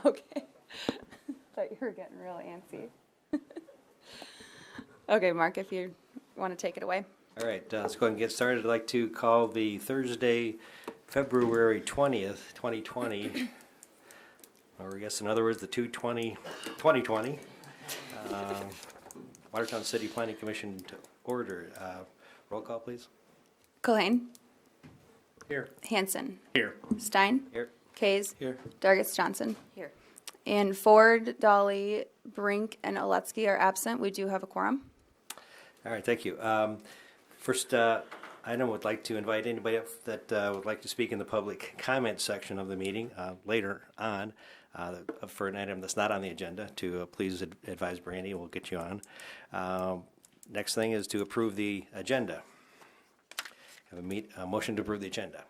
Okay. Thought you were getting real antsy. Okay, Mark, if you want to take it away. All right, let's go ahead and get started. I'd like to call the Thursday, February 20th, 2020, or I guess in other words, the 2020 Watertown City Planning Commission to order. Roll call, please. Collain, Here. Hanson, Here. Stein, Here. Kays, Here. Dargis Johnson. Here. And Ford, Dolly, Brink, and Oletsky are absent. We do have a quorum. All right, thank you. First item, would like to invite anybody up that would like to speak in the public comment section of the meeting later on for an item that's not on the agenda to please advise Brandy. We'll get you on. Next thing is to approve the agenda. Have a motion to approve the agenda.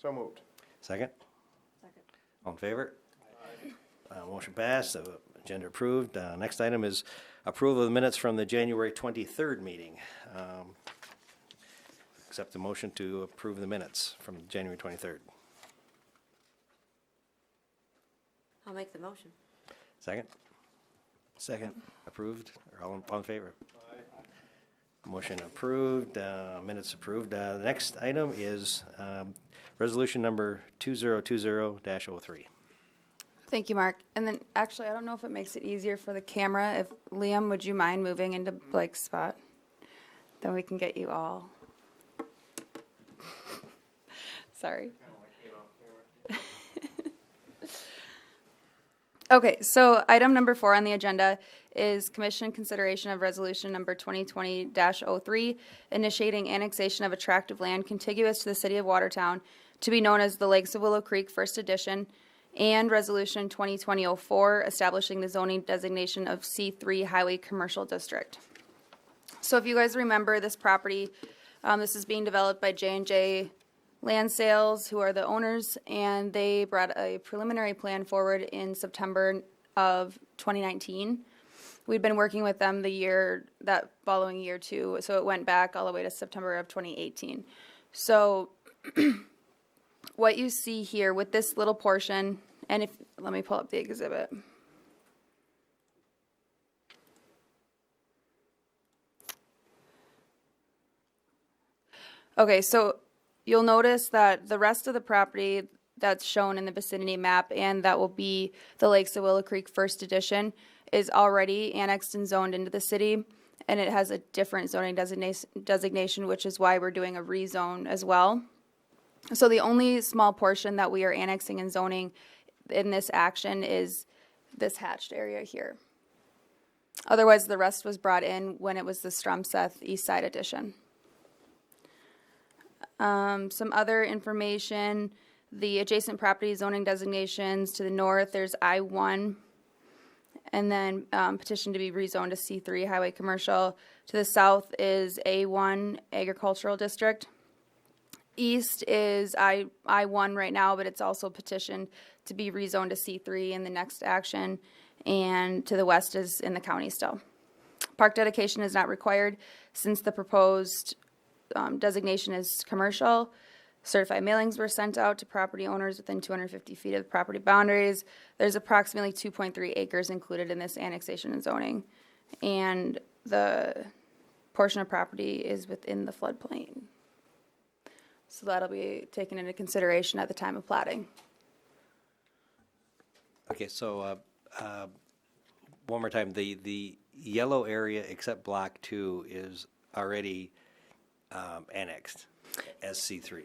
So moved. Second? Second. All in favor? Motion passed. Agenda approved. Next item is approval of the minutes from the January 23rd meeting. Accept the motion to approve the minutes from January 23rd. I'll make the motion. Second? Second. Approved, or all in favor? Aye. Motion approved, minutes approved. The next item is resolution number 2020-03. Thank you, Mark. And then, actually, I don't know if it makes it easier for the camera. If Liam, would you mind moving into Blake's spot? Then we can get you all. Sorry. Okay, so item number 4 on the agenda is commission consideration of resolution number 2020-03, initiating annexation of a tract of land contiguous to the city of Watertown to be known as the Lakes of Willow Creek First Edition, and resolution 2020-04, establishing the zoning designation of C3 Highway Commercial District. So if you guys remember this property, this is being developed by J&J Land Sales, who are the owners, and they brought a preliminary plan forward in September of 2019. We'd been working with them that following year too, so it went back all the way to September of 2018. So what you see here with this little portion, and let me pull up the exhibit. Okay, so you'll notice that the rest of the property that's shown in the vicinity map, and that will be the Lakes of Willow Creek First Edition, is already annexed and zoned into the city, and it has a different zoning designation, which is why we're doing a rezone as well. So the only small portion that we are annexing and zoning in this action is this hatched area here. Otherwise, the rest was brought in when it was the Stromseth East Side Edition. Some other information, the adjacent property zoning designations to the north, there's I-1, and then petition to be rezoned to C3 Highway Commercial. To the south is A1 Agricultural District. East is I-1 right now, but it's also petitioned to be rezoned to C3 in the next action, and to the west is in the county still. Park dedication is not required since the proposed designation is commercial. Certified mailings were sent out to property owners within 250 feet of the property boundaries. There's approximately 2.3 acres included in this annexation and zoning, and the portion of property is within the floodplain. So that'll be taken into consideration at the time of platting. Okay, so one more time, the yellow area except block 2 is already annexed as C3.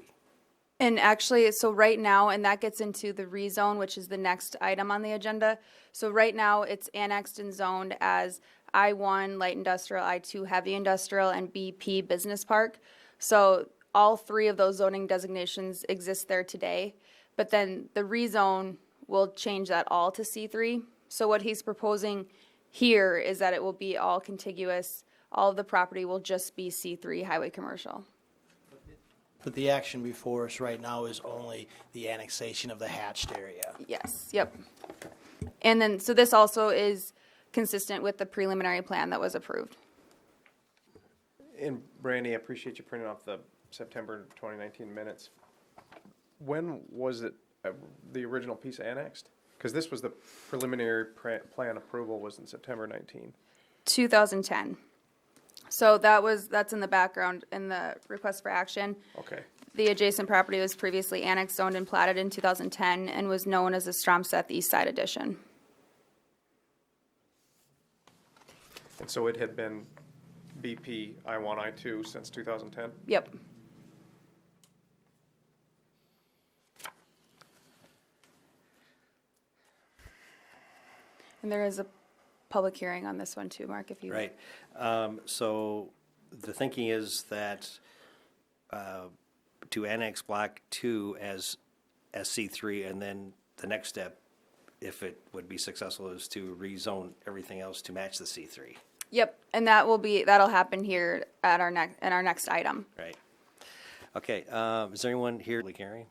And actually, so right now, and that gets into the rezone, which is the next item on the agenda. So right now, it's annexed and zoned as I-1 light industrial, I-2 heavy industrial, and BP business park. So all 3 of those zoning designations exist there today. But then the rezone will change that all to C3. So what he's proposing here is that it will be all contiguous. All of the property will just be C3 highway commercial. But the action before us right now is only the annexation of the hatched area. Yes, yep. And then, so this also is consistent with the preliminary plan that was approved. And Brandy, I appreciate you printing off the September 2019 minutes. When was it the original piece annexed? Because this was the preliminary plan approval was in September 19. 2010. So that's in the background in the request for action. Okay. The adjacent property was previously annexed, zoned, and platted in 2010 and was known as the Stromstad East Side Addition. And so it had been BP I-1, I-2 since 2010? Yep. And there is a public hearing on this one too, Mark, if you. Right. So the thinking is that to annex Block 2 as C3, and then the next step, if it would be successful, is to rezone everything else to match the C3. Yep, and that'll happen here at our next item. Right. Okay. Is there anyone here? Public hearing?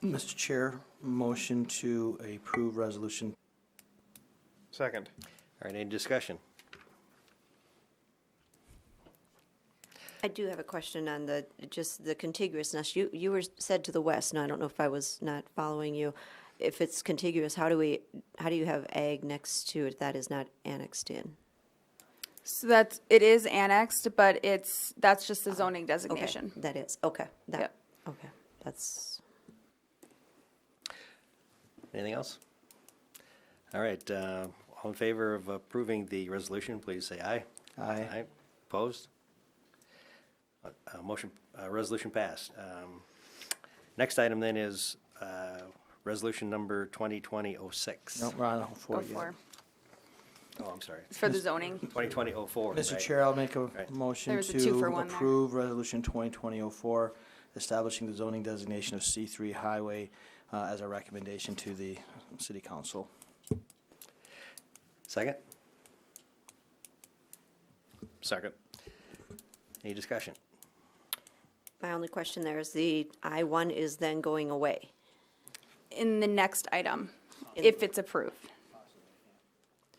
Mr. Chair, motion to approve resolution. Second. All right. Any discussion? I do have a question on the contiguousness. You were said to the west, and I don't know if I was not following you. If it's contiguous, how do you have ag next to it that is not annexed in? So it is annexed, but that's just the zoning designation. Okay, that is, okay. Yep. Okay, that's, Anything else? All right. All in favor of approving the resolution, please say aye. Aye. Opposed? Resolution passed. Next item then is resolution number 2020-06. No, we're on 04 Go yet. for. Oh, I'm sorry. It's for the zoning. 2020-04. Mr. right. Chair, I'll make a Right. motion There was a to 2-for-1 there. approve resolution 2020-04, establishing the zoning designation of C3 highway as a recommendation to the city council. Second? Second. Any discussion? my only question there is the I-1 is then going away. In the next item, if it's approved.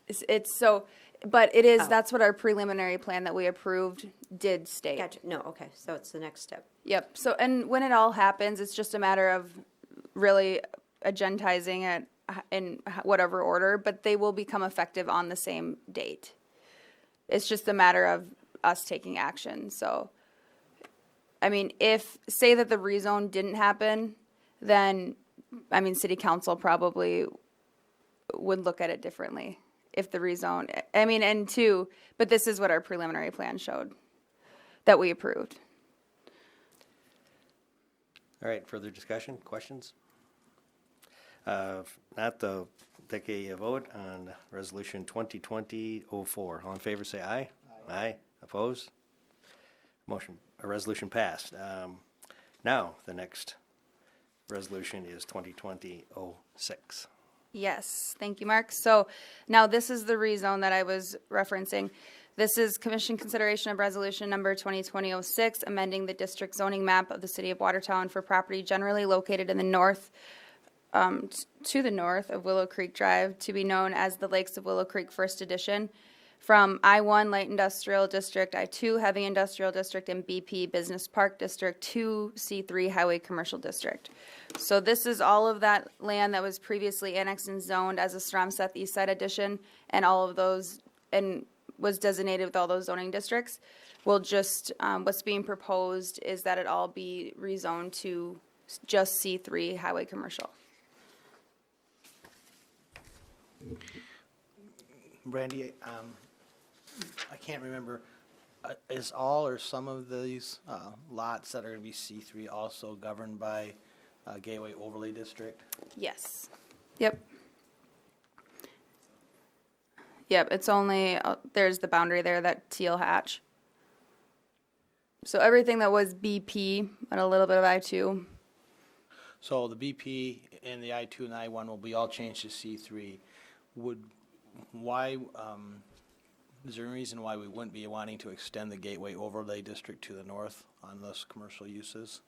It's so, but it is, Oh. that's what our preliminary plan that we approved did state. Gotcha, no, okay, so it's the next step. Yep, so, and when it all happens, it's just a matter of really agendizing it in whatever order, but they will become effective on the same date. It's just a matter of us taking action, so. I mean, say that the rezone didn't happen, then, I mean, city council probably would look at it differently if the rezone, I mean, and two, but this is what our preliminary plan showed that we approved. All right, further discussion, questions? If not, they'll take a vote on resolution 2020-04. All in favor, say aye. Aye. Opposed? Resolution passed. Now, the next resolution is 2020-06. Yes, thank you, Mark. So now this is the rezone that I was referencing. This is commission consideration of resolution number 2020-06, amending the district zoning map of the city of Watertown for property generally located in the north, to the north of Willow Creek Drive, to be known as the Lakes of Willow Creek First Edition, from I-1 Light Industrial District, I-2 Heavy Industrial District, and BP Business Park District to C3 Highway Commercial District. So this is all of that land that was previously annexed and zoned as a Stromstad East Side Addition, and all of those, and was designated with all those zoning districts. Will just, what's being proposed is that it all be rezoned to just C3 Highway Commercial. Brandy, I can't remember, is all or some of these lots that are going to be C3 also governed by Gateway Overlay District? Yes. Yep. Yep, it's only, there's the boundary there, that teal hatch. So everything that was BP and a little bit of I-2. So the BP and the I-2 and I-1 will be all changed to C3. Is there a reason why we wouldn't be wanting to extend the Gateway Overlay District to the north on those commercial uses?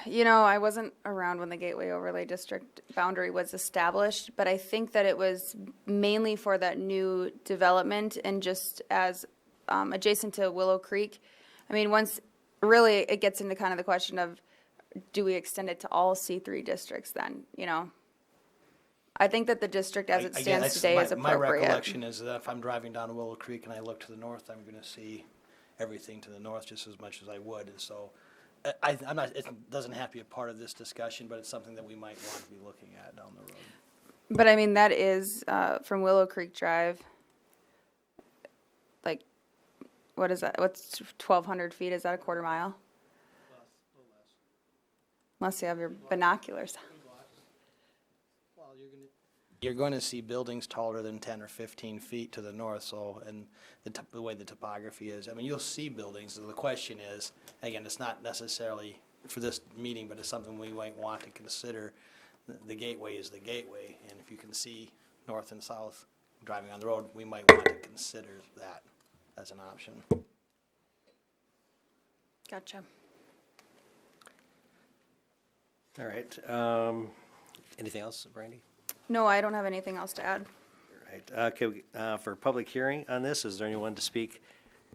You know, I wasn't around when the Gateway Overlay District boundary was established, but I think that it was mainly for that new development and just as adjacent to Willow Creek. I mean, once really it gets into kind of the question of, do we extend it to all C3 districts then, you know? I think that the district as it Again, stands that's today is my appropriate. recollection is that if I'm driving down Willow Creek and I look to the north, I'm gonna see everything to the north just as much as I would, and so I'm not, it doesn't have to be a part of this discussion, but it's something that we might want to be looking at down the road. But I mean, that is, from Willow Creek Drive, like, what is that? What's 1,200 feet? Is that a quarter mile? Unless you have your binoculars. You're going to see buildings taller than 10 or 15 feet to the north, so, and the way the topography is, I mean, you'll see buildings, so the question is, again, it's not necessarily for this meeting, but it's something we might want to consider. The gateway is the gateway, and if you can see north and south driving on the road, we might want to consider that as an option. Gotcha. All right. Anything else, Brandy? No, I don't have anything else to add. Right. Okay, for public hearing on this, is there anyone to speak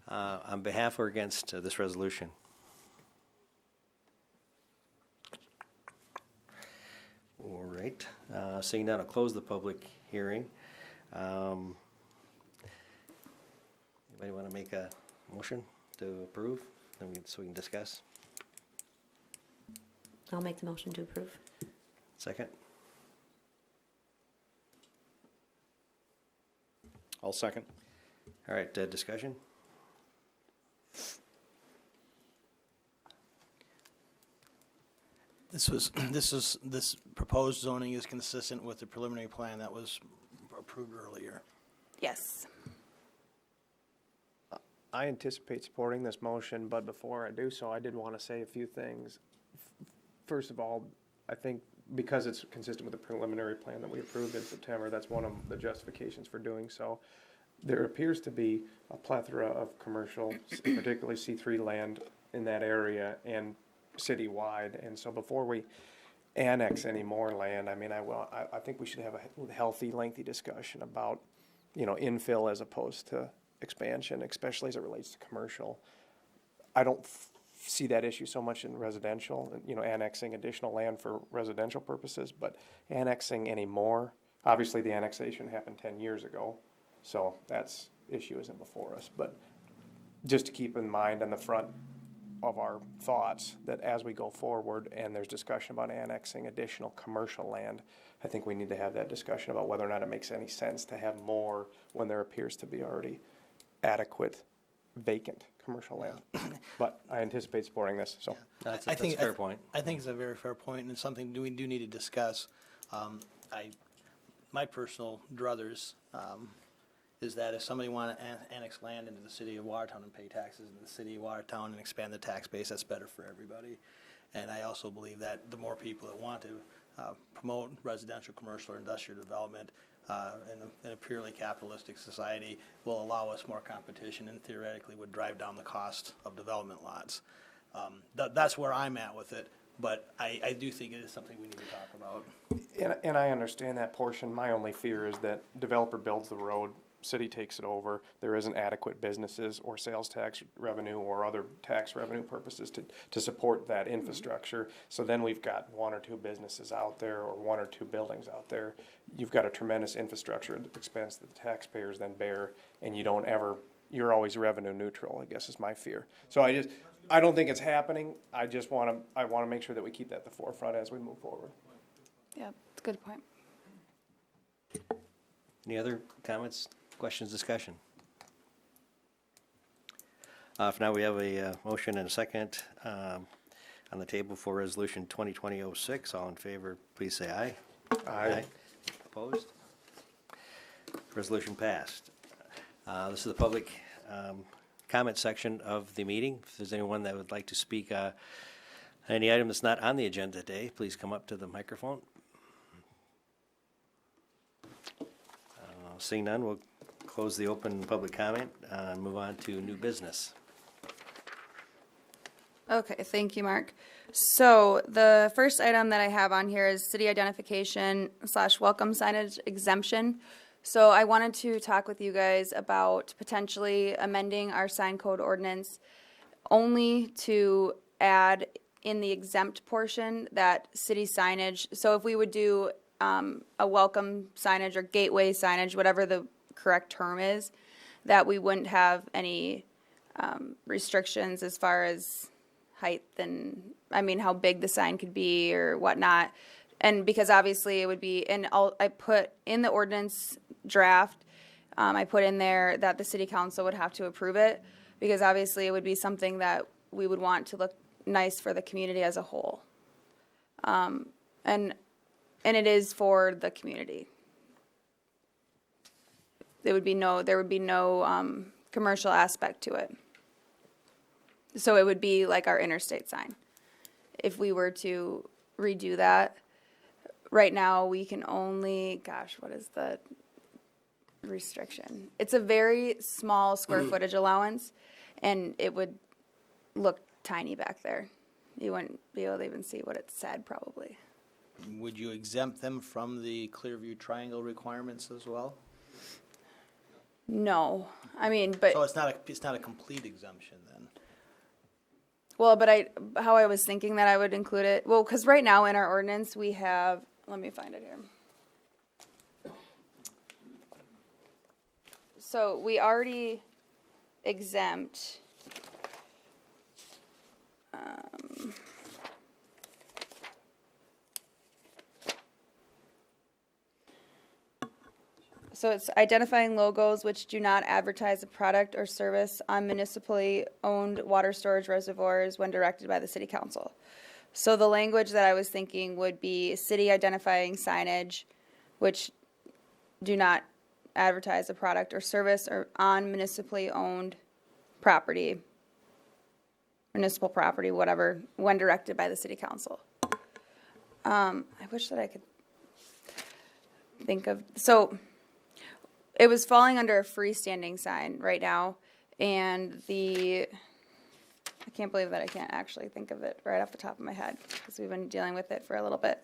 on behalf or against this resolution? All right. Seeing none, I'll close the public hearing. Anybody want to make a motion to approve? So we can discuss? I'll make the motion to approve. Second? I'll second. All right, discussion? This proposed zoning is consistent with the preliminary plan that was approved earlier. Yes. I anticipate supporting this motion, but before I do so, I did want to say a few things. First of all, I think because it's consistent with the preliminary plan that we approved in September, that's one of the justifications for doing so. There appears to be a plethora of commercial, particularly C3 land in that area and citywide. And so before we annex any more land, I mean, I think we should have a healthy, lengthy discussion about, infill as opposed to expansion, especially as it relates to commercial. I don't see that issue so much in residential, annexing additional land for residential purposes, but annexing any more, obviously the annexation happened 10 years ago, so that's issue isn't before us. But just to keep in mind on the front of our thoughts that as we go forward and there's discussion about annexing additional commercial land, I think we need to have that discussion about whether or not it makes any sense to have more when there appears to be already adequate vacant commercial land. But I anticipate supporting this, so. That's a fair point. I think it's a very fair point, and it's something we do need to discuss. My personal druthers is that if somebody want to annex land into the city of Watertown and pay taxes in the city of Watertown and expand the tax base, that's better for everybody. And I also believe that the more people that want to promote residential, commercial, or industrial development in a purely capitalistic society will allow us more competition and theoretically would drive down the cost of development lots. That's where I'm at with it, but I do think it is something we need to talk about. And I understand that portion. My only fear is that developer builds the road, city takes it over, there isn't adequate businesses or sales tax revenue or other tax revenue purposes to support that infrastructure. So then we've got one or two businesses out there or one or two buildings out there. You've got a tremendous infrastructure expense that the taxpayers then bear, and you're always revenue neutral, I guess is my fear. So I don't think it's happening. I want to make sure that we keep that at the forefront as we move forward. Yeah, it's a good point. Any other comments, questions, discussion? For now, we have a motion and a second on the table for Resolution 2020-06. All in favor, please say aye. Aye. Opposed? Resolution passed. This is the public comment section of the meeting. If there's anyone that would like to speak on any item that's not on the agenda today, please come up to the microphone. Seeing none, we'll close the open public comment and move on to new business. Okay, thank you, Mark. So the first item that I have on here is city identification / welcome signage exemption. So I wanted to talk with you guys about potentially amending our sign code ordinance only to add in the exempt portion, that city signage, so if we would do a welcome signage or gateway signage, whatever the correct term is, that we wouldn't have any restrictions as far as height and, I mean, how big the sign could be or whatnot. And because obviously it would be, and I put in the ordinance draft, I put in there that the city council would have to approve it, because obviously it would be something that we would want to look nice for the community as a whole. And it is for the community. There would be no commercial aspect to it. So it would be like our interstate sign. If we were to redo that, right now we can only, gosh, what is the restriction? It's a very small square footage allowance, and it would look tiny back there. You wouldn't be able to even see what it said, probably. Would you exempt them from the Clearview Triangle requirements as well? No, I mean, but So it's not a complete exemption then? well, but how I was thinking that I would include it, well, because right now in our ordinance we have, let me find it here. So we already exempt. So it's identifying logos which do not advertise a product or service on municipally owned water storage reservoirs when directed by the city council. So the language that I was thinking would be city identifying signage which do not advertise a product or service or on municipally owned property, municipal property, whatever, when directed by the city council. I wish that I could think of, so it was falling under a freestanding sign right now, and I can't believe that I can't actually think of it right off the top of my head, because we've been dealing with it for a little bit.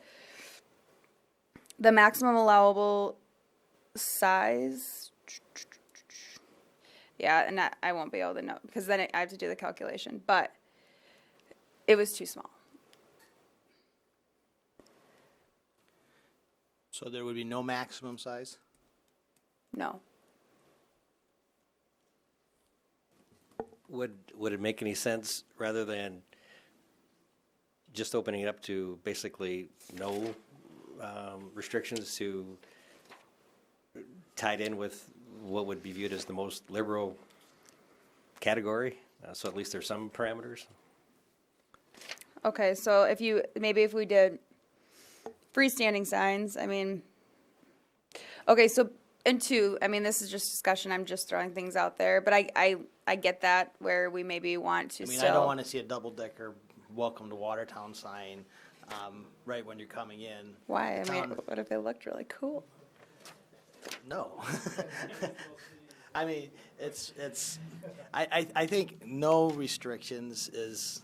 The maximum allowable size, yeah, and I won't be able to know, because then I have to do the calculation, but it was too small. So there would be no maximum size? No. Would it make any sense, rather than just opening it up to basically no restrictions, to tie it in with what would be viewed as the most liberal category? So at least there's some parameters? Okay, so if we did freestanding signs, I mean, okay, so, and two, I mean, this is just discussion, I'm just throwing things out there, but I get that, where we maybe want to I mean, still. I don't want to see a double-decker welcome to Watertown sign right when you're coming in. Why? I mean, Town- what if it looked really cool? No. I mean, I think no restrictions is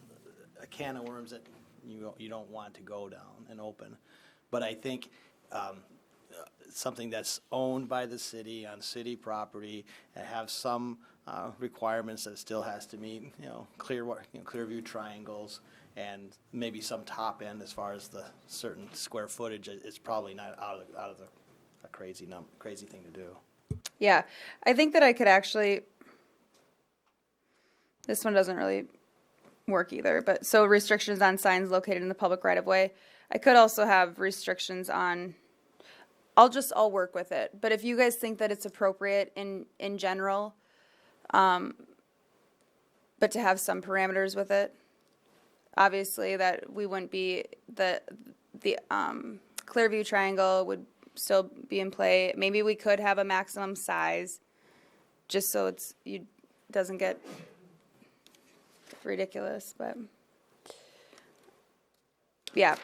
a can of worms that you don't want to go down and open. But I think something that's owned by the city on city property and have some requirements that it still has to meet, Clearview triangles, and maybe some top end as far as the certain square footage, it's probably not out of a crazy thing to do. Yeah, I think that I could actually, this one doesn't really work either, but so restrictions on signs located in the public right of way. I could also have restrictions on, I'll work with it, but if you guys think that it's appropriate in general, but to have some parameters with it, obviously that we wouldn't be, the Clearview triangle would still be in play. Maybe we could have a maximum size, just so doesn't get ridiculous, but yeah.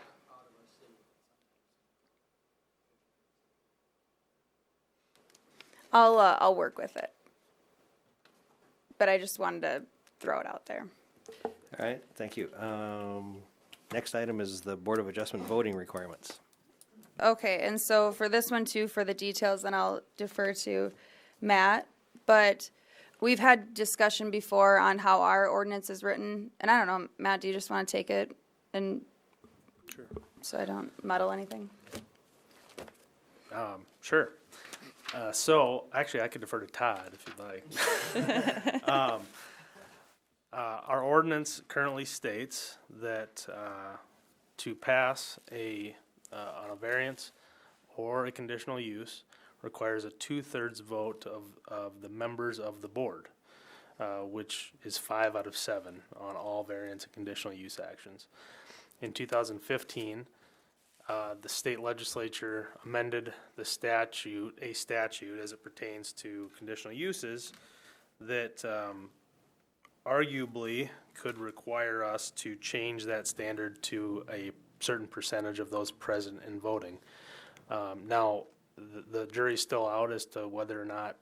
I'll work with it, but I just wanted to throw it out there. All right, thank you. Next item is the Board of Adjustment voting requirements. Okay, and so for this one too, for the details, then I'll defer to Matt. But we've had discussion before on how our ordinance is written, and I don't know, Matt, do you just want to take it and so I don't muddle anything. Sure. So, actually, I could defer to Todd if you'd like. Our ordinance currently states that to pass on a variance or a conditional use requires a 2/3 vote of the members of the board, which is 5 out of 7 on all variance and conditional use actions. In 2015, the state legislature amended a statute as it pertains to conditional uses that arguably could require us to change that standard to a certain percentage of those present and voting. Now, the jury's still out as to whether or not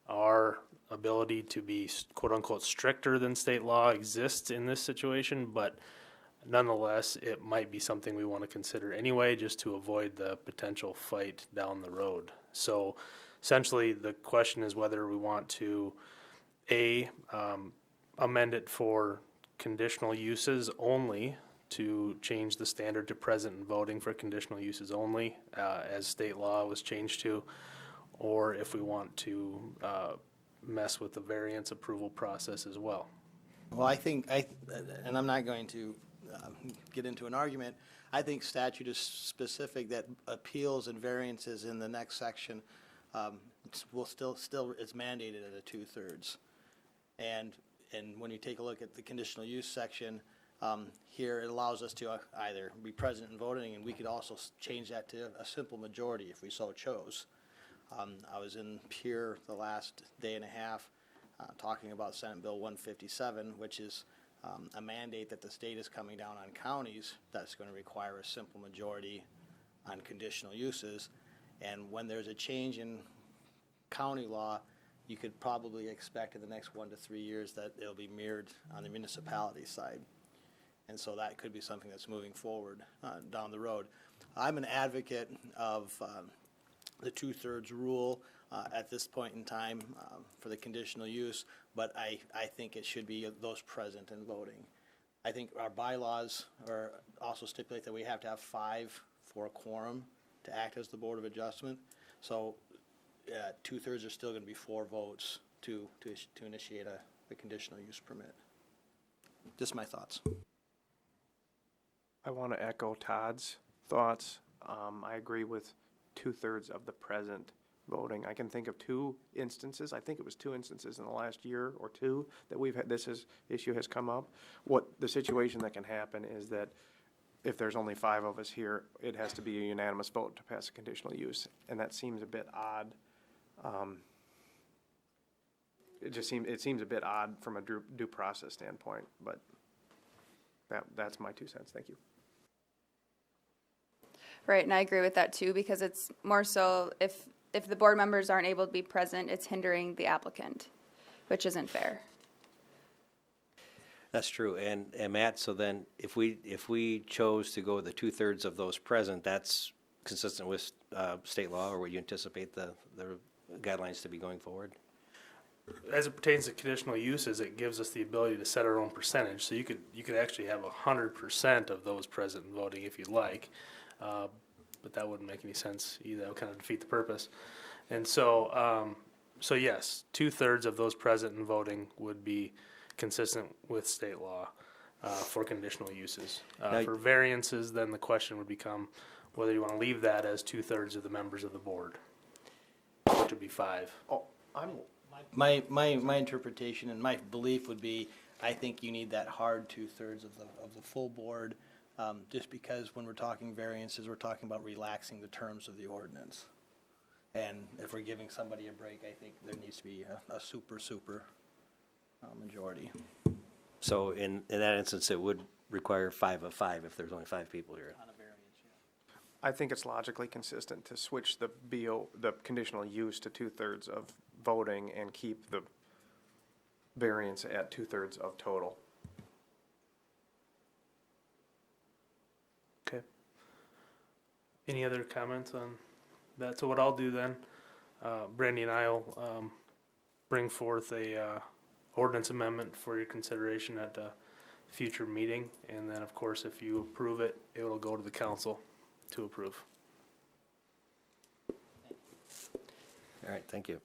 our ability to be quote-unquote stricter than state law exists in this situation, but nonetheless, it might be something we want to consider anyway, just to avoid the potential fight down the road. So essentially, the question is whether we want to, amend it for conditional uses only, to change the standard to present and voting for conditional uses only, as state law was changed to, or if we want to mess with the variance approval process as well. Well, and I'm not going to get into an argument, I think statute is specific that appeals and variances in the next section will still is mandated at a 2/3. And when you take a look at the conditional use section, here it allows us to either be present and voting, and we could also change that to a simple majority if we so chose. I was in Pierre the last day and a half talking about Senate Bill 157, which is a mandate that the state is coming down on counties that's going to require a simple majority on conditional uses. And when there's a change in county law, you could probably expect in the next 1 to 3 years that it'll be mirrored on the municipality side. And so that could be something that's moving forward down the road. I'm an advocate of the 2/3 rule at this point in time for the conditional use, but I think it should be those present and voting. I think our bylaws are also stipulate that we have to have 5 for a quorum to act as the Board of Adjustment. So 2/3 are still going to be 4 votes to initiate a conditional use permit. Just my thoughts. I want to echo Todd's thoughts. I agree with 2/3 of the present voting. I can think of 2 instances, I think it was 2 instances in the last year or 2 that we've had, issue has come up. What the situation that can happen is that if there's only 5 of us here, it has to be a unanimous vote to pass a conditional use, and that seems a bit odd. It seems a bit odd from a due process standpoint, but that's my 2 cents. Thank you. Right, and I agree with that too, because it's more so if the board members aren't able to be present, it's hindering the applicant, which isn't fair. That's true. And Matt, so then if we chose to go with the 2/3 of those present, that's consistent with state law, or would you anticipate the guidelines to be going forward? As it pertains to conditional uses, it gives us the ability to set our own percentage. So you could actually have 100% of those present and voting if you'd like, but that wouldn't make any sense either. That would kind of defeat the purpose. And so, yes, 2/3 of those present and voting would be consistent with state law for conditional uses. For variances, then the question would become whether you want to leave that as 2/3 of the members of the board, which would be 5. Oh, My interpretation and my belief would be, I think you need that hard 2/3 of the full board, just because when we're talking variances, we're talking about relaxing the terms of the ordinance. And if we're giving somebody a break, I think there needs to be a super majority. So in that instance, it would require 5 of 5 if there's only 5 people here. On a variance, yeah. I think it's logically consistent to switch the conditional use to 2/3 of voting and keep the variance at 2/3 of total. Okay. Any other comments on that? So what I'll do then, Brandy and I'll bring forth a ordinance amendment for your consideration at future meeting. And then, of course, if you approve it, it will go to the council to approve. All right, thank you.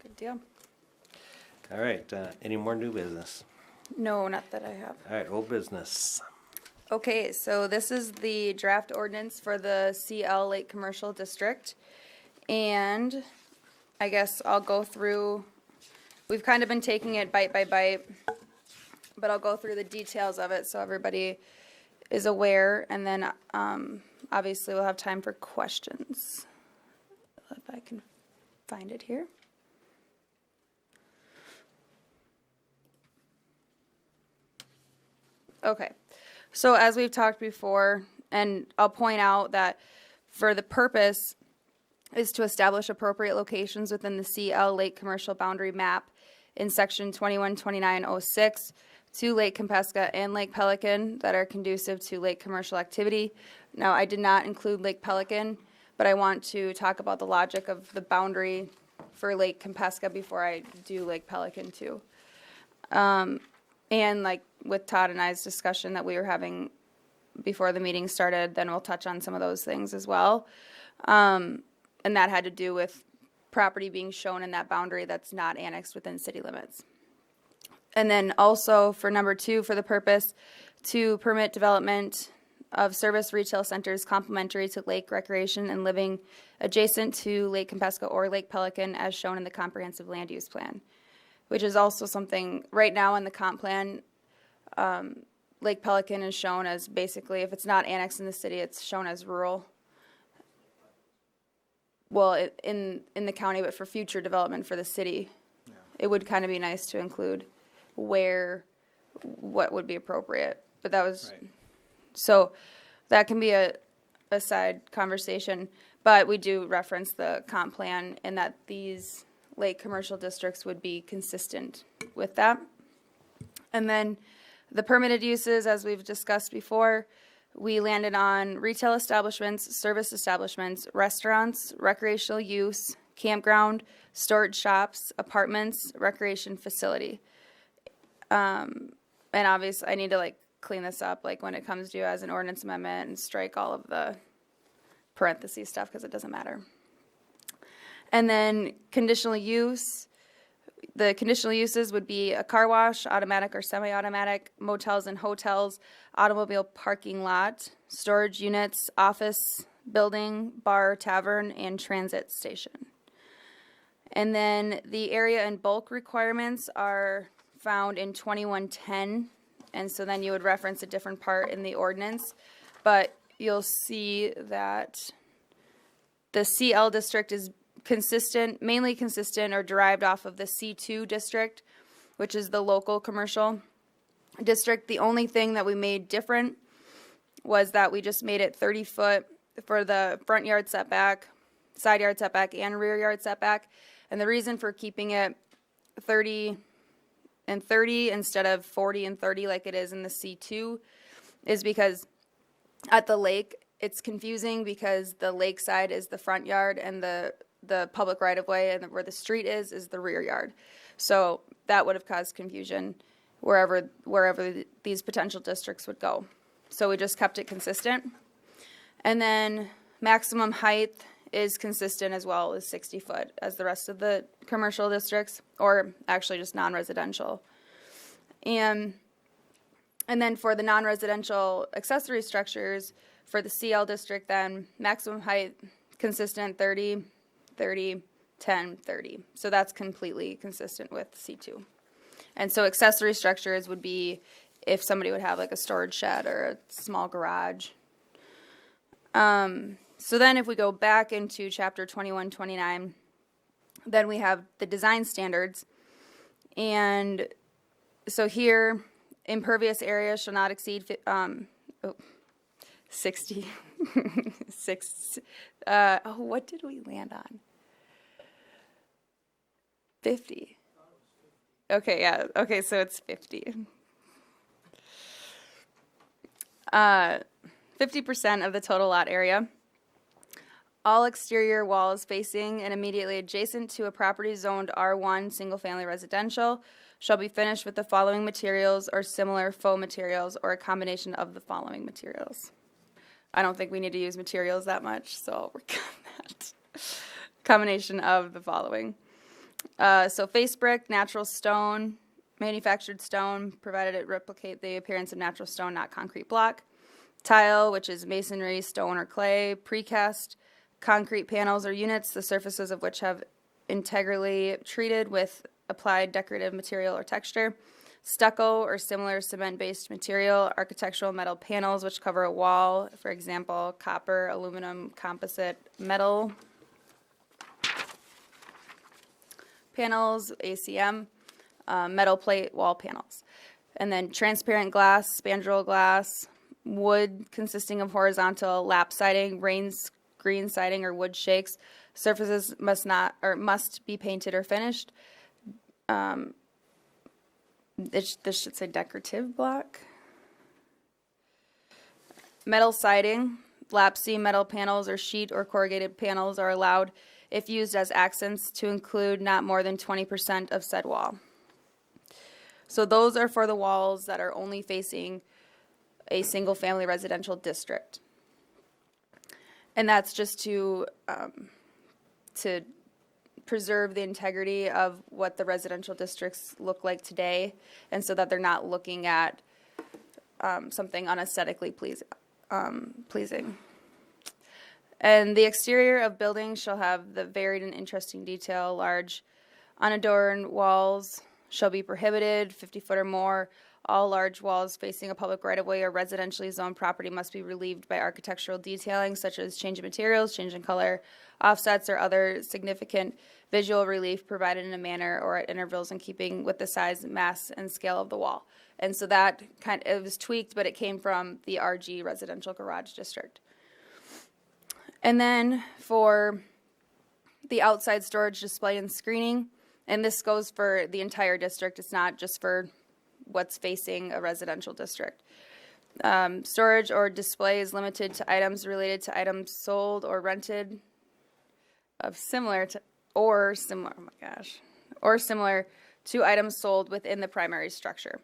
Good deal. All right, any more new business? No, not that I have. All right, old business. Okay, so this is the draft ordinance for the CL Lake Commercial District. And I guess I'll go through, we've kind of been taking it bite by bite, but I'll go through the details of it so everybody is aware. And then obviously we'll have time for questions. If I can find it here. Okay, so as we've talked before, and I'll point out that for the purpose is to establish appropriate locations within the CL Lake Commercial Boundary Map in section 212906 to Lake Compesca and Lake Pelican that are conducive to lake commercial activity. Now, I did not include Lake Pelican, but I want to talk about the logic of the boundary for Lake Compesca before I do Lake Pelican too. And like with Todd and I's discussion that we were having before the meeting started, then we'll touch on some of those things as well. And that had to do with property being shown in that boundary that's not annexed within city limits. And then also for number 2, for the purpose to permit development of service retail centers complementary to lake recreation and living adjacent to Lake Compesca or Lake Pelican as shown in the comprehensive land use plan, which is also something right now in the comp plan. Lake Pelican is shown as basically, if it's not annexed in the city, it's shown as rural. Well, in the county, but for future development for the city, it would kind of be nice to include what would be appropriate. But that was, so that can be a side conversation. But we do reference the comp plan and that these lake commercial districts would be consistent with that. And then the permitted uses, as we've discussed before, we landed on retail establishments, service establishments, restaurants, recreational use, campground, storage shops, apartments, recreation facility. And obviously I need to clean this up when it comes to as an ordinance amendment and strike all of the parentheses stuff because it doesn't matter. And then conditional use. The conditional uses would be a car wash, automatic or semi-automatic, motels and hotels, automobile parking lot, storage units, office building, bar, tavern, and transit station. And then the area and bulk requirements are found in 2110, and so then you would reference a different part in the ordinance, but you'll see that the CL district is mainly consistent or derived off of the C2 district, which is the local commercial district. The only thing that we made different was that we just made it 30 foot for the front yard setback, side yard setback, and rear yard setback. And the reason for keeping it 30 and 30 instead of 40 and 30 like it is in the C2 is because at the lake, it's confusing because the lakeside is the front yard and the public right-of-way and where the street is the rear yard. So that would have caused confusion wherever these potential districts would go. So we just kept it consistent. And then maximum height is consistent as well as 60 foot as the rest of the commercial districts, or actually just non-residential. And then for the non-residential accessory structures, for the CL district then, maximum height consistent 30, 30, 10, 30. So that's completely consistent with C2. And so accessory structures would be if somebody would have a storage shed or a small garage. So then if we go back into chapter 2129, then we have the design standards. And so here, impervious area shall not exceed 60. What did we land on? 50. Okay, yeah. Okay, so it's 50. 50% of the total lot area. All exterior walls facing and immediately adjacent to a property zoned R1 single-family residential shall be finished with the following materials or similar faux materials or a combination of the following materials. I don't think we need to use materials that much, so I'll work on that. Combination of the following. So face brick, natural stone, manufactured stone, provided it replicate the appearance of natural stone, not concrete block. Tile, which is masonry, stone, or clay. Precast, concrete panels or units, the surfaces of which have integrally treated with applied decorative material or texture. Stucco or similar cement-based material. Architectural metal panels which cover a wall, for example, copper, aluminum, composite, metal. Panels, ACM, metal plate wall panels. And then transparent glass, spandrel glass, wood consisting of horizontal lap siding, rain screen siding, or wood shakes. Surfaces must be painted or finished. This should say decorative block. Metal siding, lap seam metal panels or sheet or corrugated panels are allowed if used as accents to include not more than 20% of said wall. So those are for the walls that are only facing a single-family residential district. And that's just to preserve the integrity of what the residential districts look like today, and so that they're not looking at something unaesthetically pleasing. And the exterior of buildings shall have the varied and interesting detail. Large unadorned walls shall be prohibited, 50 foot or more. All large walls facing a public right-of-way or residentially zoned property must be relieved by architectural detailing, such as change in materials, change in color, offsets, or other significant visual relief provided in a manner or at intervals in keeping with the size, mass, and scale of the wall. And so that it was tweaked, but it came from the RG Residential Garage District. And then for the outside storage, display, and screening, and this goes for the entire district, it's not just for what's facing a residential district. Storage or display is limited to items related to items sold or rented similar to items sold within the primary structure.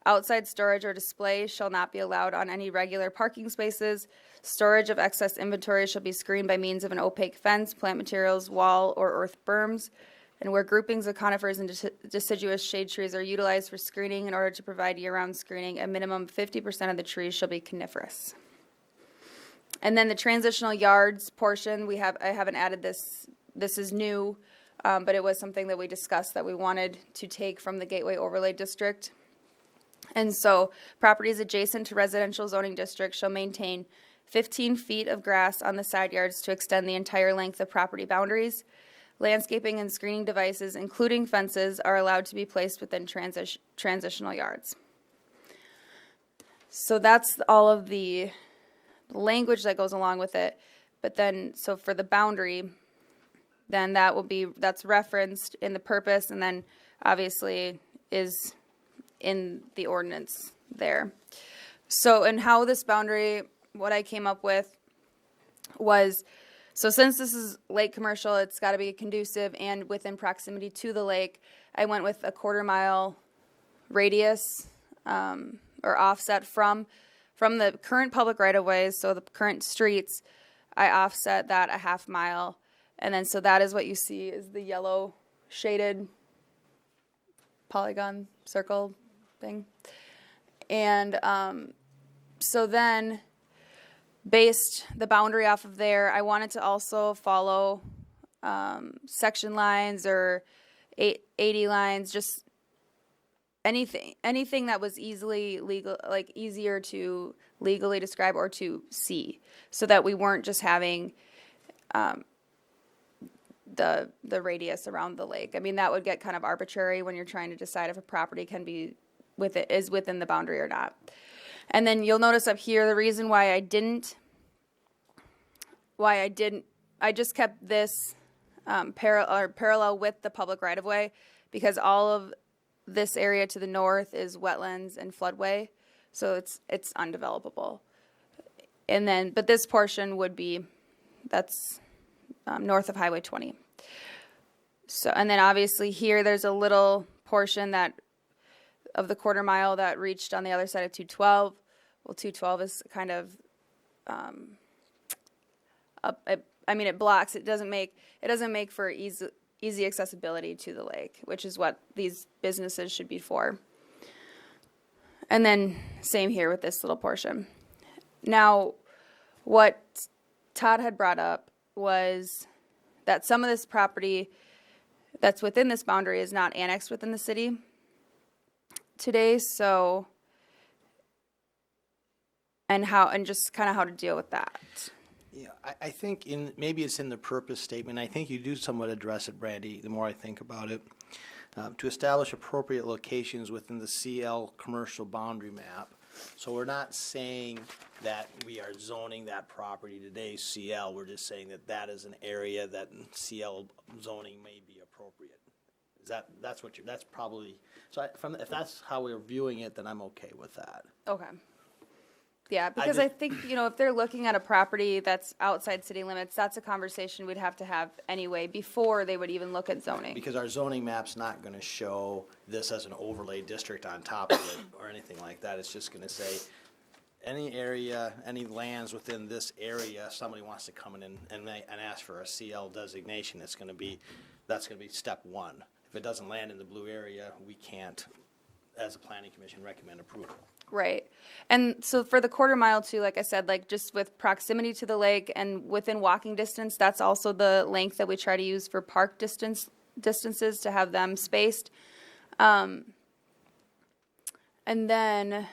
Outside storage or display shall not be allowed on any regular parking spaces. Storage of excess inventory shall be screened by means of an opaque fence, plant materials, wall, or earth berms. And where groupings of conifers and deciduous shade trees are utilized for screening in order to provide year-round screening, a minimum of 50% of the trees shall be coniferous. And then the transitional yards portion, I haven't added this. This is new, but it was something that we discussed that we wanted to take from the Gateway Overlay District. And so properties adjacent to residential zoning districts shall maintain 15 feet of grass on the side yards to extend the entire length of property boundaries. Landscaping and screening devices, including fences, are allowed to be placed within transitional yards. So that's all of the language that goes along with it. But then, so for the boundary, then that's referenced in the purpose, and then obviously is in the ordinance there. So, and how this boundary, what I came up with was, so since this is lake commercial, it's got to be conducive and within proximity to the lake. I went with a 1/4 mile radius or offset from the current public right-of-ways, so the current streets. I offset that a 1/2 mile, and then so that is what you see is the yellow shaded polygon circle thing. And so then based the boundary off of there, I wanted to also follow section lines or 80 lines, just anything that was easily legal, like easier to legally describe or to see, so that we weren't just having the radius around the lake. I mean, that would get kind of arbitrary when you're trying to decide if a property is within the boundary or not. And then you'll notice up here the reason why I just kept this parallel with the public right-of-way, because all of this area to the north is wetlands and floodway, so it's undevelopable. And then, but this portion would be, that's north of Highway 20. So, and then obviously here there's a little portion that, of the quarter mile that reached on the other side of 212. Well, 212 is kind of, it blocks, it doesn't make for easy accessibility to the lake, which is what these businesses should be for. And then same here with this little portion. Now, what Todd had brought up was that some of this property that's within this boundary is not annexed within the city today, so, and just kind of how to deal with that. Yeah, I think maybe it's in the purpose statement. I think you do somewhat address it, Brandy, the more I think about it. To establish appropriate locations within the CL commercial boundary map. So we're not saying that we are zoning that property today CL. We're just saying that that is an area that CL zoning may be appropriate. That's probably, so if that's how we're viewing it, then I'm okay with that. Okay. Yeah, because I just- think, if they're looking at a property that's outside city limits, that's a conversation we'd have to have anyway before they would even look at zoning. Because our zoning map's not gonna show this as an overlay district on top of it or anything like that. It's just gonna say, any area, any lands within this area, somebody wants to come in and ask for a CL designation, that's gonna be step one. If it doesn't land in the blue area, we can't, as a planning commission, recommend approval. Right. And so for the quarter mile too, like I said, like just with proximity to the lake and within walking distance, that's also the length that we try to use for park distances to have them spaced. And then,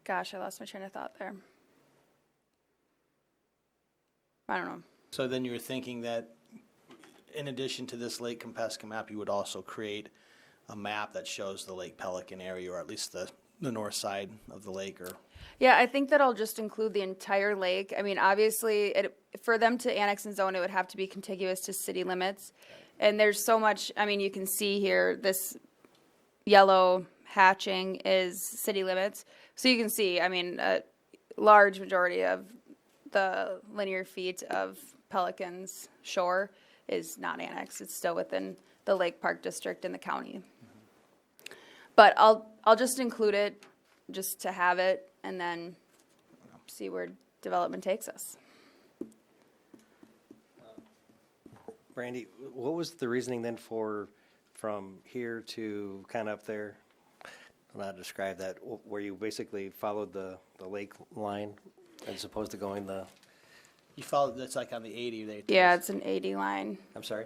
gosh, I lost my train of thought there. I don't know. So then you were thinking that in addition to this Lake Compesca map, you would also create a map that shows the Lake Pelican area, or at least the north side of the lake, or Yeah, I think that I'll just include the entire lake. I mean, obviously, for them to annex and zone, it would have to be contiguous to city limits. And there's so much, you can see here, this yellow hatching is city limits. So you can see, a large majority of the linear feet of Pelican's shore is not annexed. It's still within the Lake Park District in the county. But I'll just include it, just to have it, and then see where development takes us. Brandy, what was the reasoning then from here to kind of up there? I'll not describe that, where you basically followed the lake line as opposed to going you follow, that's like on the 80 there. Yeah, it's an 80 line. I'm sorry?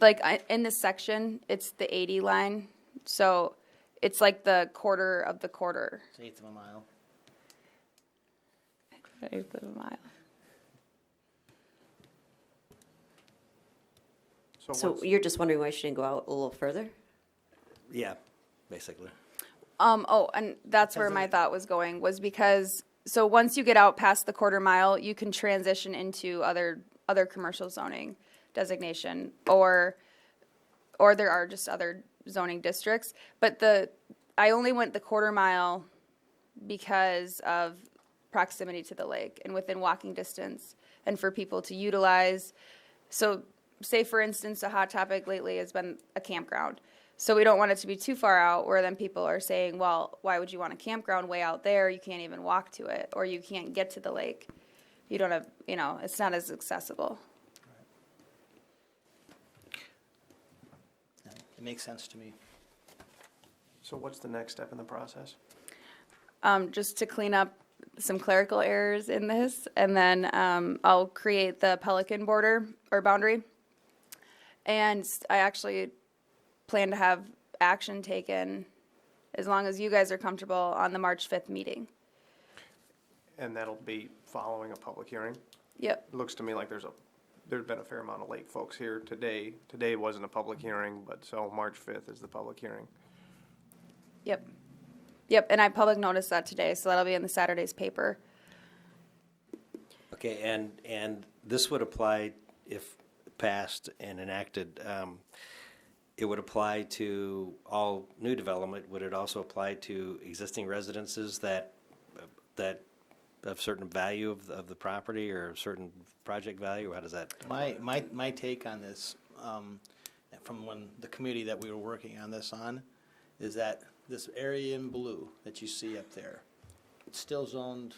Like in this section, it's the 80 line. So it's like the quarter of the quarter. It's eighth of a mile. Eighth of a mile. So you're just wondering why she didn't go out a little further? Yeah, basically. And that's where my thought was going, was because, so once you get out past the quarter mile, you can transition into other commercial zoning designation, or there are just other zoning districts. But I only went the quarter mile because of proximity to the lake and within walking distance, and for people to utilize. So say, for instance, a hot topic lately has been a campground. So we don't want it to be too far out where then people are saying, well, why would you want a campground way out there? You can't even walk to it, or you can't get to the lake. You don't have, it's not as accessible. It makes sense to me. So what's the next step in the process? Just to clean up some clerical errors in this, and then I'll create the Pelican border or boundary. And I actually plan to have action taken, as long as you guys are comfortable, on the March 5th meeting. And that'll be following a public hearing? Yep. It looks to me like there's been a fair amount of lake folks here today. Today wasn't a public hearing, but so March 5th is the public hearing. Yep. Yep, and I public noticed that today, so that'll be in the Saturday's paper. Okay, and this would apply if passed and enacted. It would apply to all new development. Would it also apply to existing residences that have certain value of the property, or a certain project value? Or how does that? My take on this, from when the committee that we were working on this on, is that this area in blue that you see up there, it's still zoned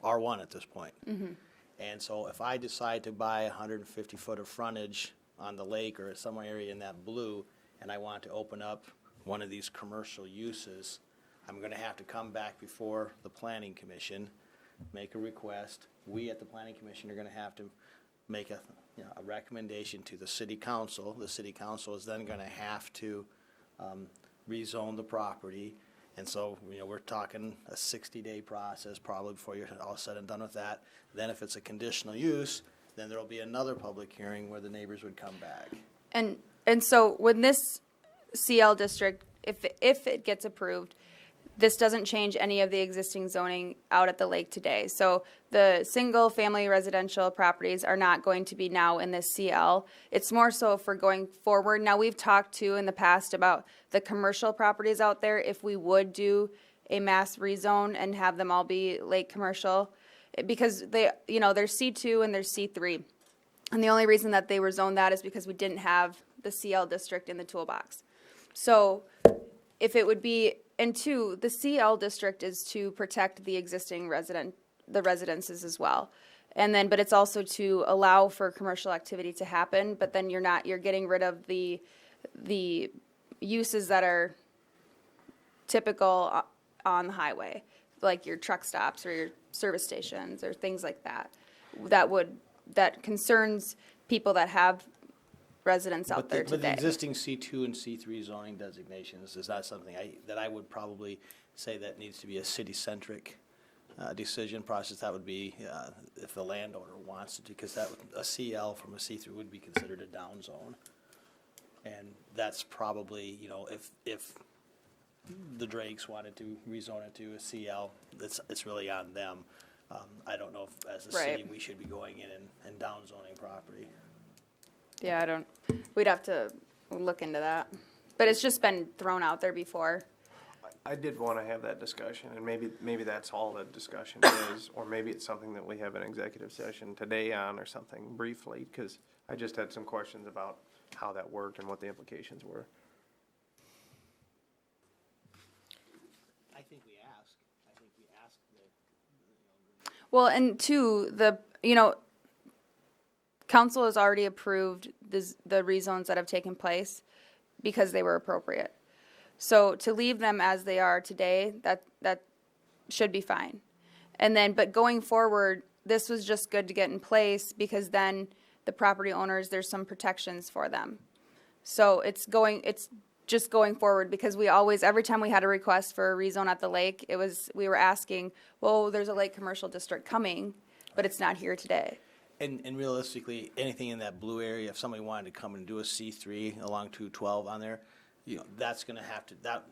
R1 at this point. And so if I decide to buy 150 foot of frontage on the lake or some area in that blue, and I want to open up one of these commercial uses, I'm gonna have to come back before the planning commission, make a request. We at the planning commission are gonna have to make a recommendation to the city council. The city council is then gonna have to rezone the property. And so, we're talking a 60-day process probably before you're all said and done with that. Then if it's a conditional use, then there'll be another public hearing where the neighbors would come back. And so when this CL district, if it gets approved, this doesn't change any of the existing zoning out at the lake today. So the single-family residential properties are not going to be now in this CL. It's more so for going forward. Now, we've talked to in the past about the commercial properties out there, if we would do a mass rezone and have them all be lake commercial, because there's C2 and there's C3. And the only reason that they were zoned that is because we didn't have the CL district in the toolbox. So if it would be, and two, the CL district is to protect the existing residences as well. And then, but it's also to allow for commercial activity to happen, but then you're getting rid of the uses that are typical on the highway, like your truck stops or your service stations or things like that. That concerns people that have residents out there But the today. existing C2 and C3 zoning designations is not something that I would probably say that needs to be a city-centric decision process. That would be if the landowner wants to, because a CL from a C3 would be considered a down zone. And that's probably, if the Drakes wanted to rezone it to a CL, it's really on them. I don't know if, as a city, Right. we should be going in and down zoning property. Yeah, we'd have to look into that. But it's just been thrown out there before. I did want to have that discussion, and maybe that's all the discussion is, or maybe it's something that we have an executive session today on or something briefly, because I just had some questions about how that worked and what the implications were. I think we asked. Well, and two, council has already approved the rezones that have taken place because they were appropriate. So to leave them as they are today, that should be fine. And then, but going forward, this was just good to get in place because then the property owners, there's some protections for them. So it's just going forward because we always, every time we had a request for a rezone at the lake, we were asking, well, there's a lake commercial district coming, but it's not here today. And realistically, anything in that blue area, if somebody wanted to come and do a C3 along 212 on there, that's gonna have to, that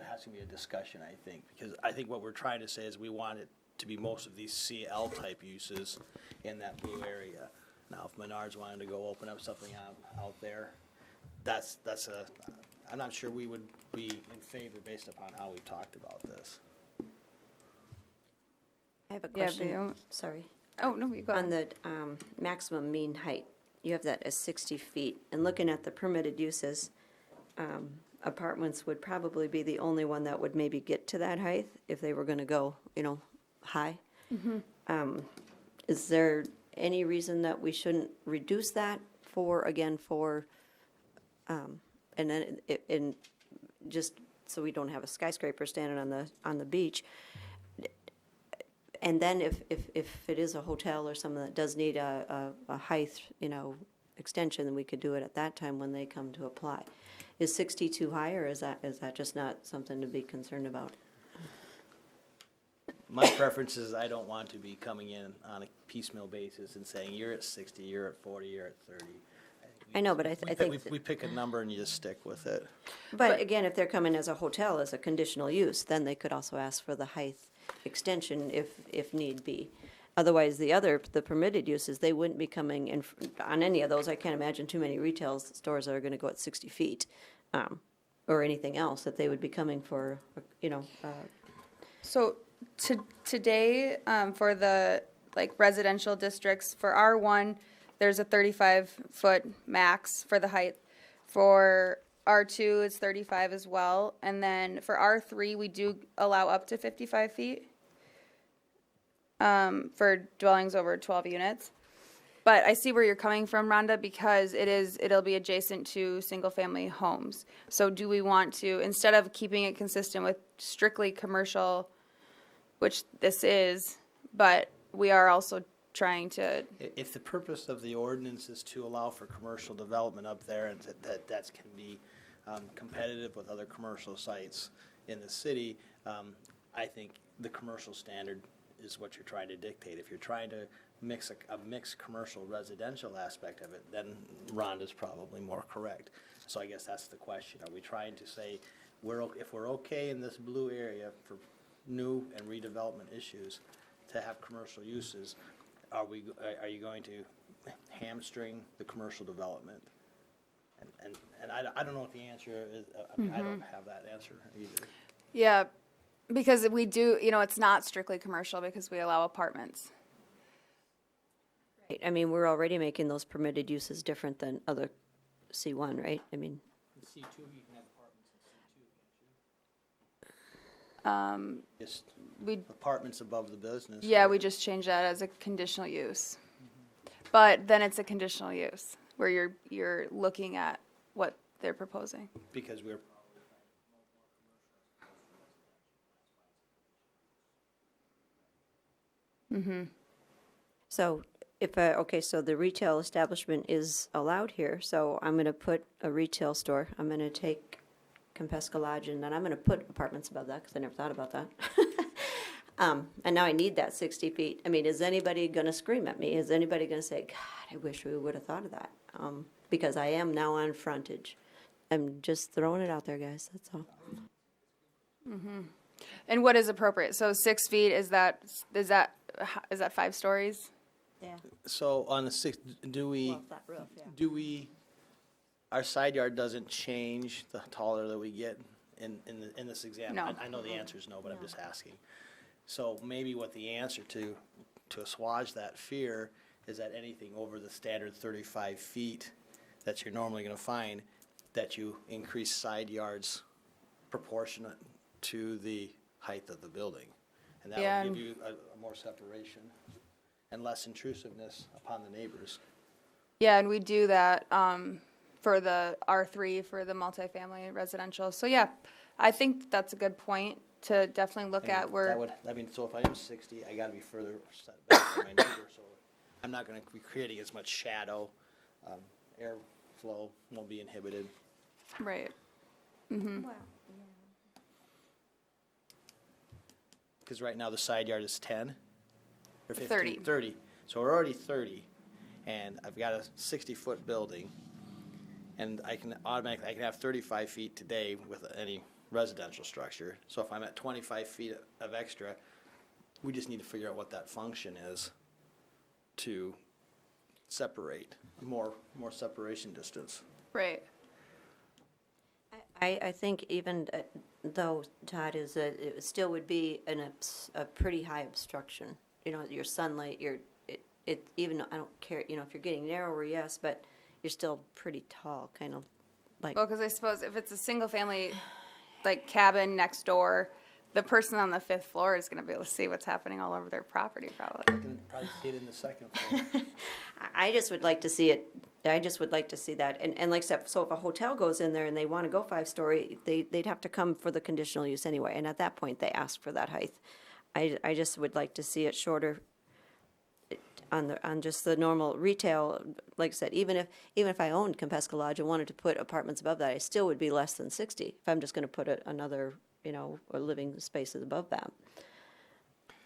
has to be a discussion, I think. Because I think what we're trying to say is we want it to be most of these CL type uses in that blue area. Now, if Menards wanted to go open up something out there, I'm not sure we would be in favor based upon how we talked about this. I have a Yeah, question, sorry. Oh, no, you go On ahead. the maximum mean height, you have that as 60 feet. And looking at the permitted uses, apartments would probably be the only one that would maybe get to that height if they were going to go, high. Is there any reason that we shouldn't reduce that and then just so we don't have a skyscraper standing on the beach? And then if it is a hotel or something that does need a height, extension, then we could do it at that time when they come to apply. Is 60 too high, or is that just not something to be concerned about? My preference is I don't want to be coming in on a piecemeal basis and saying, you're at 60, you're at 40, you're at 30. I know, but I think, We pick a number and you just stick with it. but again, if they're coming as a hotel, as a conditional use, then they could also ask for the height extension if need be. Otherwise, the permitted uses, they wouldn't be coming in, on any of those. I can't imagine too many retail stores that are gonna go at 60 feet, or anything else that they would be coming for, So today, for the residential districts, for R1, there's a 35-foot max for the height. For R2 is 35 as well. And then for R3, we do allow up to 55 feet for dwellings over 12 units. But I see where you're coming from, Rhonda, because it'll be adjacent to single-family homes. So do we want to, instead of keeping it consistent with strictly commercial, which this is, but we are also trying to, If the purpose of the ordinance is to allow for commercial development up there and that can be competitive with other commercial sites in the city, I think the commercial standard is what you're trying to dictate. If you're trying to mix a mixed commercial residential aspect of it, then Rhonda's probably more correct. So I guess that's the question. Are we trying to say, if we're okay in this blue area for new and redevelopment issues to have commercial uses, are you going to hamstring the commercial development? And I don't know what the answer is. I mean, I don't have that answer either. yeah, because we do, it's not strictly commercial because we allow apartments. Right, I mean, we're already making those permitted uses different than other C1, right? I mean, In C2, you can have apartments in C2, can't you? Just We, apartments above the business. yeah, or- we just changed that as a conditional use. But then it's a conditional use where you're looking at what they're proposing. Because we're, so okay, so the retail establishment is allowed here, so I'm gonna put a retail store, I'm gonna take Compesca Lodge, and then I'm gonna put apartments above that, because I never thought about that. And now I need that 60 feet. I mean, is anybody gonna scream at me? Is anybody gonna say, God, I wish we would've thought of that? Because I am now on frontage. I'm just throwing it out there, guys, that's all. And what is appropriate? So 6 feet, is that 5 stories? Yeah. so on the sixth, do we, our side yard doesn't change the taller that we get in this example? No. I know the answer is no, but I'm just asking. So maybe what the answer to assuage that fear is that anything over the standard 35 feet that you're normally gonna find, that you increase side yards proportionate to the height of the building. And that Yeah, would and- give you a more separation and less intrusiveness upon the neighbors. Yeah, and we do that for the R3, for the multifamily residential. So yeah, I think that's a good point to definitely look at That where, would, I mean, so if I am 60, I gotta be further set back from my neighbor, so I'm not gonna be creating as much shadow. Airflow won't be inhibited. right. Because right now the side yard is 10 or 15? 30. 30. So we're already 30, and I've got a 60-foot building, and I can have 35 feet today with any residential structure. So if I'm at 25 feet of extra, we just need to figure out what that function is to separate, more separation distance. Right. I think even though, Todd, is that it still would be a pretty high obstruction. Your sunlight, even though I don't care, if you're getting narrower, yes, but you're still pretty tall, kind of like. Well, because I suppose if it's a single family, like cabin next door, the person on the 5th floor is going to be able to see what's happening all over their property probably. You can probably see it in the second floor. I just would like to see it, I just would like to see that, and like I said, so if a hotel goes in there and they wanna go 5-story, they'd have to come for the conditional use anyway, and at that point, they ask for that height. I just would like to see it shorter on just the normal retail, like I said, even if I owned Compesca Lodge and wanted to put apartments above that, I still would be less than 60, if I'm just gonna put another, or living spaces above that.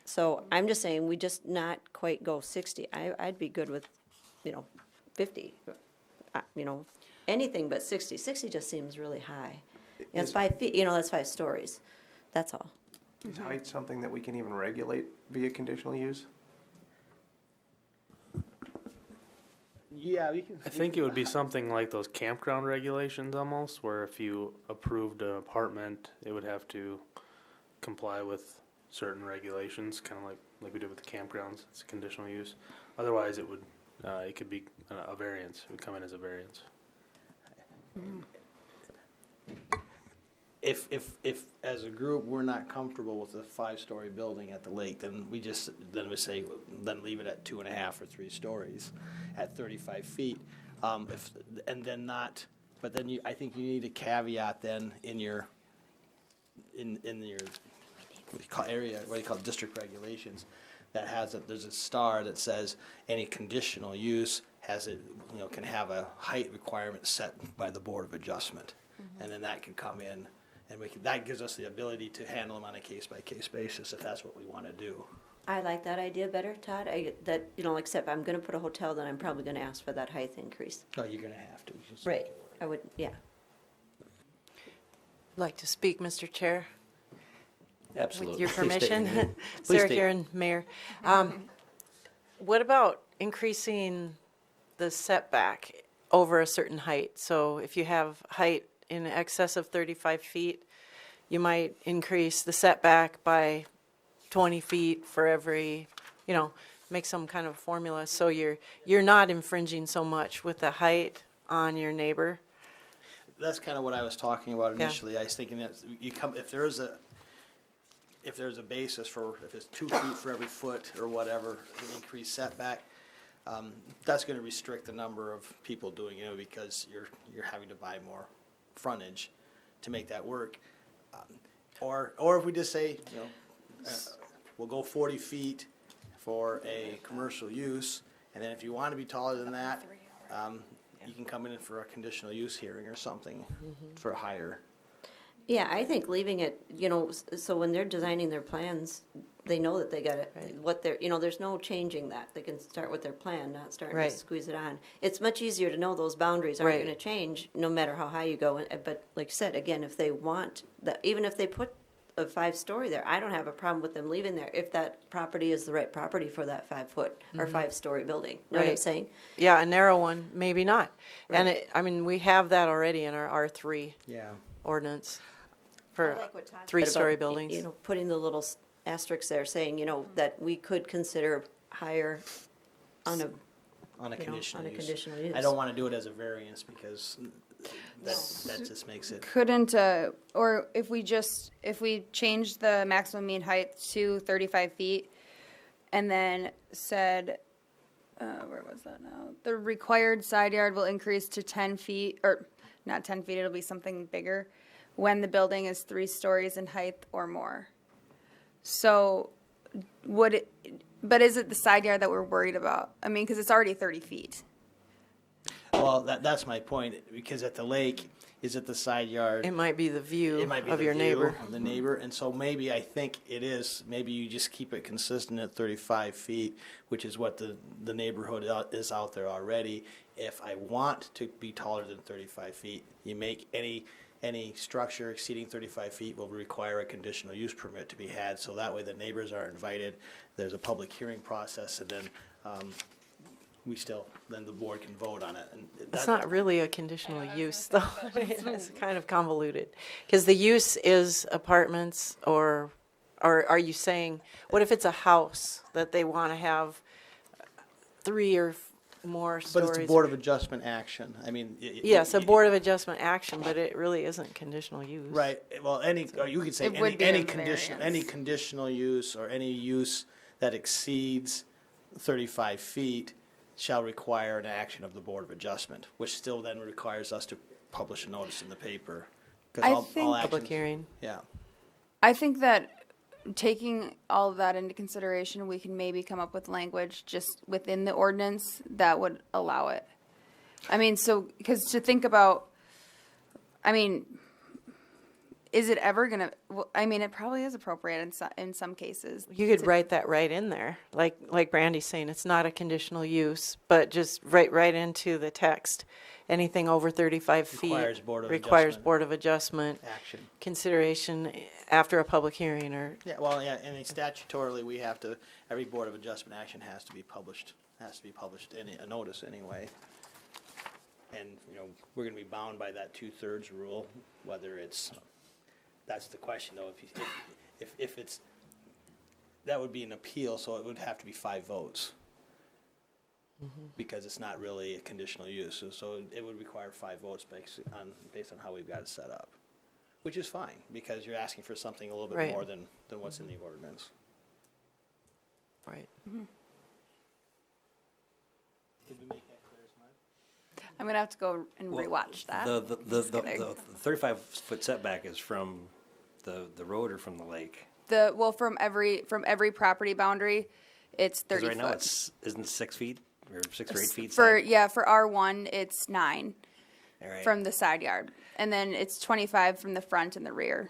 So I'm just saying, we just not quite go 60. I'd be good with, 50. Anything but 60. 60 just seems really high. It's 5 feet, that's 5 stories. That's all. Is height something that we can even regulate via conditional use? Yeah, we can. I think it would be something like those campground regulations almost, where if you approved an apartment, it would have to comply with certain regulations, kind of like we did with the campgrounds. It's a conditional use. Otherwise, it could be a variance. It would come in as a variance. if as a group, we're not comfortable with a 5-story building at the lake, then we say, then leave it at 2.5 or 3 stories at 35 feet. And then not, but then I think you need a caveat then in your, in your, what do you call area, what do you call it, district regulations, that has there's a star that says any conditional use has it, can have a height requirement set by the Board of Adjustment. And then that can come in, and that gives us the ability to handle them on a case-by-case basis if that's what we want to do. I like that idea better, Todd. Except I'm gonna put a hotel, then I'm probably gonna ask for that height increase. No, you're gonna have to. Right. I would, yeah. Like to speak, Mr. Chair, Absolutely. with your Please state your permission. name. Please Sarah state- Karen, Mayor. What about increasing the setback over a certain height? So if you have height in excess of 35 feet, you might increase the setback by 20 feet for every, make some kind of formula, so you're not infringing so much with the height on your neighbor. That's kind of what I was talking about Yeah. initially. I was thinking that if there's a basis for, if it's 2 feet for every foot or whatever, an increased setback, that's gonna restrict the number of people doing it, because you're having to buy more frontage to make that work. Or if we just say, we'll go 40 feet for a commercial use, and then if you want to be taller than that, you can come in for a conditional use hearing or something for a higher. Yeah, I think leaving it, so when they're designing their plans, they know that they got it, what they're, there's no changing that. They can start with their plan, not starting to Right. squeeze it on. It's much easier to know those boundaries aren't Right. gonna change, no matter how high you go. But like you said, again, if they want that, even if they put a 5-story there, I don't have a problem with them leaving there if that property is the right property for that 5-foot or 5-story building. Know what I'm Right. saying? Yeah, a narrow one, maybe not. And we have that already in our R3 Yeah. ordinance for But 3-story about, buildings. Putting the little asterisks there saying, that we could consider higher on a, On a conditional on a use. conditional use. I don't want to do it as a variance because that just makes it. Couldn't, or if we change the maximum mean height to 35 feet and then said, where was that now? The required side yard will increase to 10 feet, or not 10 feet, it'll be something bigger, when the building is 3 stories in height or more. So but is it the side yard that we're worried about? I mean, because it's already 30 feet. Well, that's my point, because at the lake, is it the side yard? It might be the view It might be of the your view neighbor. of the neighbor, and so maybe I think it is, maybe you just keep it consistent at 35 feet, which is what the neighborhood is out there already. If I want to be taller than 35 feet, you make any structure exceeding 35 feet will require a conditional use permit to be had, so that way the neighbors are invited, there's a public hearing process, and then, then the board can vote on it. And It's not really a conditional use, though. It's kind of convoluted. Because the use is apartments, or are you saying, what if it's a house that they want to have 3 or more But stories? it's a Board of Adjustment action, I mean. Yes, a Board of Adjustment action, but it really isn't conditional use. Right, well, or you could say It would be any a condition, variance. any conditional use or any use that exceeds 35 feet shall require an action of the Board of Adjustment, which still then requires us to publish a notice in the paper. 'Cause I all think- Public actions- hearing. Yeah, I think that taking all of that into consideration, we can maybe come up with language just within the ordinance that would allow it. I mean, because to think about, is it ever gonna, it probably is appropriate in some cases. You could write that right in there, like Brandy's saying, it's not a conditional use, but just right into the text. Anything over 35 feet. Requires Board of requires Adjustment. Board of Adjustment action. consideration after a public hearing, or, Yeah, well, yeah, and statutorily, we have to, every Board of Adjustment action has to be published in a notice anyway. And, we're gonna be bound by that 2/3 rule, whether it's, that's the question though, if it's, that would be an appeal, so it would have to be 5 votes. Because it's not really a conditional use, so it would require 5 votes based on how we've got it set up. which is fine, because you're asking for something a little bit Right. more than what's in the ordinance. Right. Did we make that clear, Smart? I'm gonna have to go and rewatch that. The kidding. 35-foot setback is from the road or from the lake? From every property boundary, it's 30 Because right foot. now isn't it 6 feet or 6 or 8 feet? For, side? yeah, for R1, it's 9 All right. from the side yard. And then it's 25 from the front and the rear.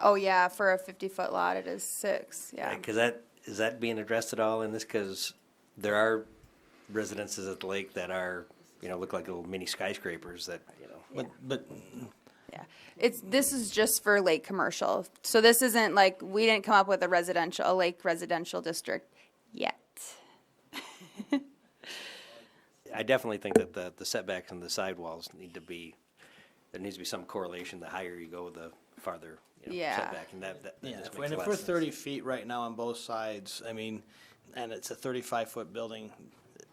Oh, yeah, for a 50-foot lot, it is 6, yeah. Because is that being addressed at all in this? Because there are residences at the lake that are, look like little mini skyscrapers that, But Yeah, this is just for lake commercial. So this isn't like, we didn't come up with a lake residential district yet. I definitely think that the setbacks on the sidewalls there needs to be some correlation. The higher you go, the farther, Yeah. setback. And that yeah, just if makes a if lot we're of sense. 30 feet right now on both sides, I mean, and it's a 35-foot building,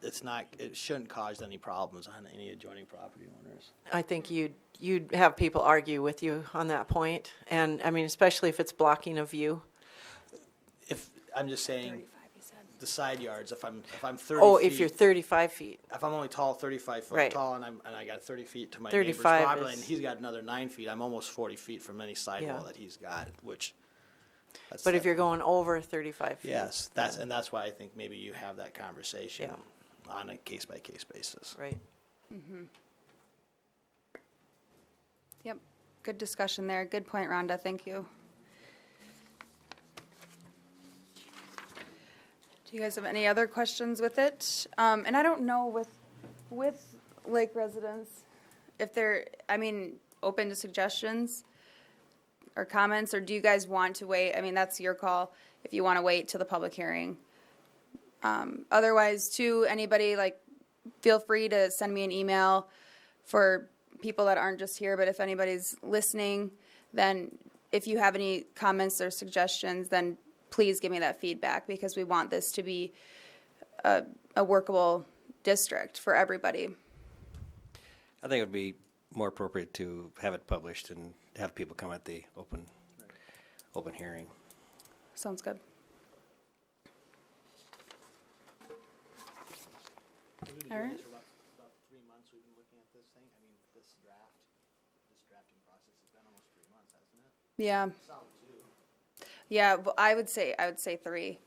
it shouldn't cause any problems on any adjoining property owners. I think you'd have people argue with you on that point, and I mean, especially if it's blocking a view. If, I'm just saying, the side yards, if I'm 30 Oh, feet. if you're 35 feet. If I'm only tall, 35 foot Right. tall, and I got 30 feet to my neighbor's 35 property line, is- and he's got another 9 feet, I'm almost 40 feet from any sidewall Yeah. that he's got, which. That's But if you're going over 35 feet. Yes, that's why I think maybe you have that conversation Yeah. on a case-by-case basis. Right. Yep, good discussion there. Good point, Rhonda, thank you. Do you guys have any other questions with it? And I don't know with lake residents, if they're, open to suggestions or comments, or do you guys want to wait? I mean, that's your call, if you want to wait till the public hearing. Otherwise, too, anybody, feel free to send me an email for people that aren't just here, but if anybody's listening, then if you have any comments or suggestions, then please give me that feedback, because we want this to be a workable district for everybody. I think it would be more appropriate to have it published and have people come at the open hearing. Sounds good. All right. About 3 months we've been looking at this thing, this drafting process has been almost 3 months, hasn't it? Yeah. Solid 2. Yeah, well, I would say 3,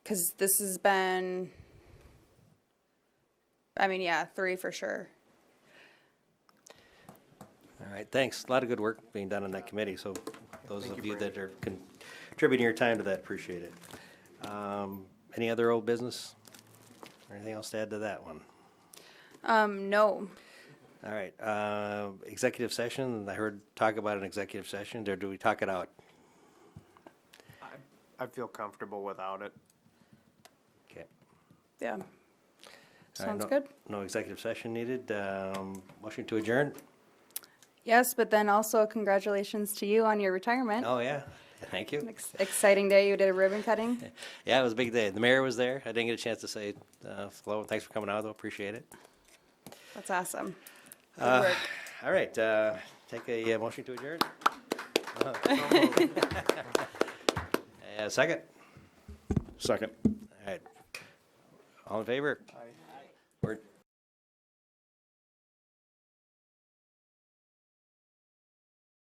because this has been, 3 for sure. All right, thanks. A lot of good work being done on that committee, so those of you that are contributing your time to that, appreciate it. Any other old business? Or anything else to add to that one? No. All right, executive session, I heard talk about an executive session, or do we talk it out? I feel comfortable without it. Okay. Yeah. All right, Sounds no- good. No executive session needed. Motion to adjourn? Yes, but then also congratulations to you on your retirement. Oh, yeah, thank you. Exciting day. You did a ribbon cutting. Yeah, it was a big day. The mayor was there. I didn't get a chance to say hello. Thanks for coming out, though. Appreciate it. That's awesome. Good work. All right, take a motion to adjourn. Second? Second. All right. All in favor? We're